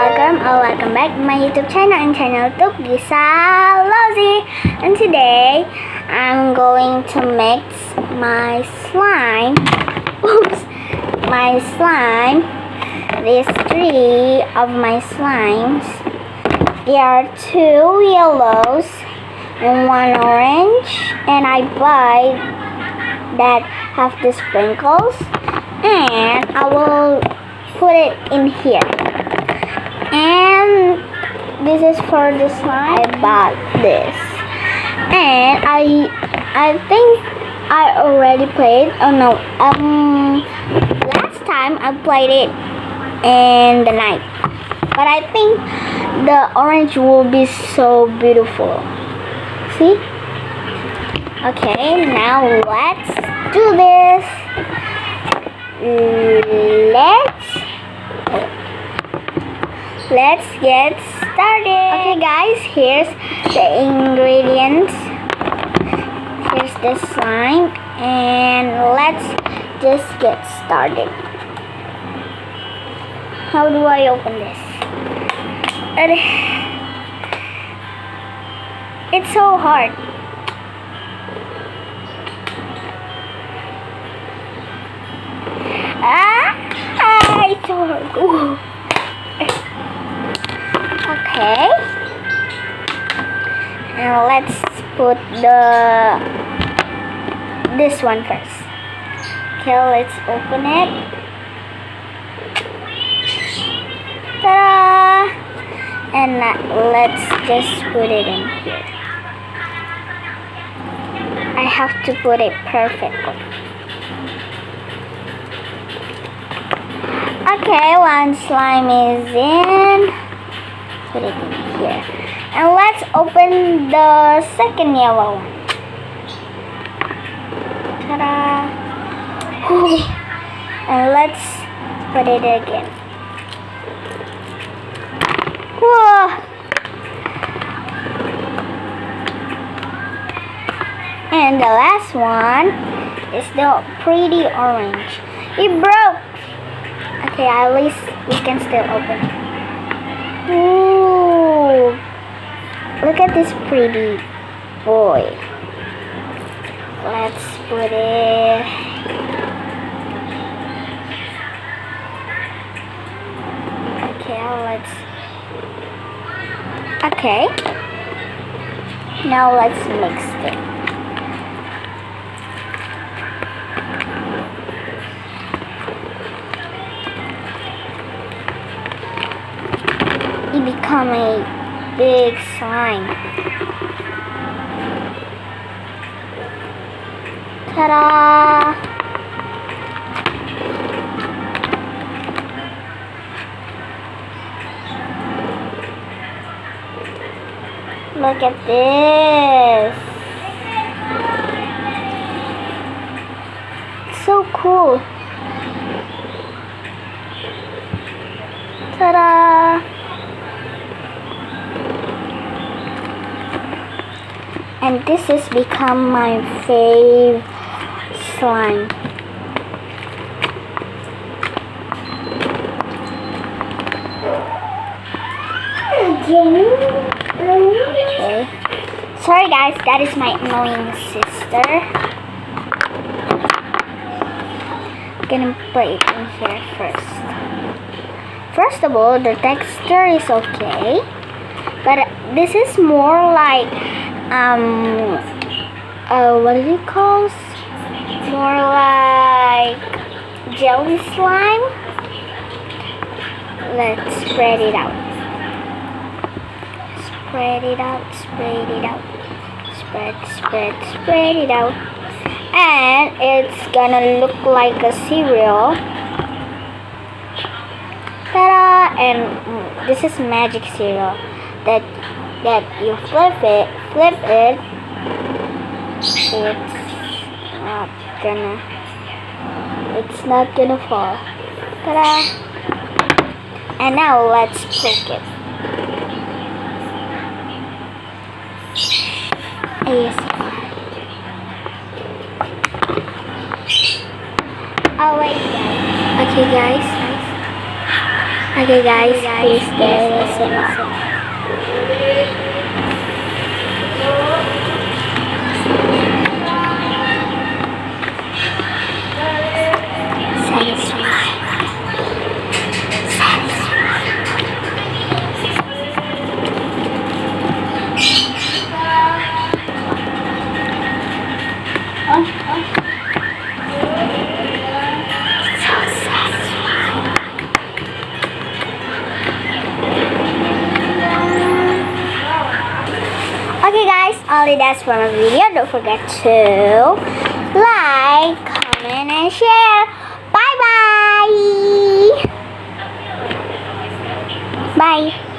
welcome back to my YouTube channel and channel YouTube Gisa Lozy. And today I'm going to mix my slime. Oops, my slime. These three of my slimes. There are two yellows and one orange, and I buy that have the sprinkles, and I will put it in here. And this is for the slime. I bought this, and I think I already played. Oh no, last time I played it in the night, but I think the orange will be so beautiful. See? Okay, now let's do this. Let's get started. Okay guys, here's the ingredients. Here's the slime, and let's just get started. How do I open this? It's so hard. It's so hard. Ooh. Okay, and let's put this one first. Okay, let's open it. Ta-da! And let's just put it in here. I have to put it perfectly. Okay, one slime is in. Put it in here. And let's open the second yellow one. Ta-da! And let's put it again. Whoa! And the last one is the pretty orange. It broke! Okay, at least we can still open it. Ooh! Look at this pretty boy. Let's put it. Okay, now let's mix it. It become a big slime. Ta-da! Look at this. It's so cool. Ta-da! And this has become my fave slime. Okay. Sorry guys, that is my annoying sister. I'm gonna put it in here first. First of all, the texture is okay, but this is more like what is it called? More like jelly slime. Let's spread it out. Spread it out, spread it out. Spread it out. And it's gonna look like a cereal. Ta-da! And this is magic cereal. That you flip it, it's not gonna fall. Ta-da! And now let's poke it. Yes. Oh wait, guys. Okay, guys. I Okay guys, here's the ASMR. Okay guys, only that's for my video. Don't forget to like, comment, and share. Bye bye. Bye.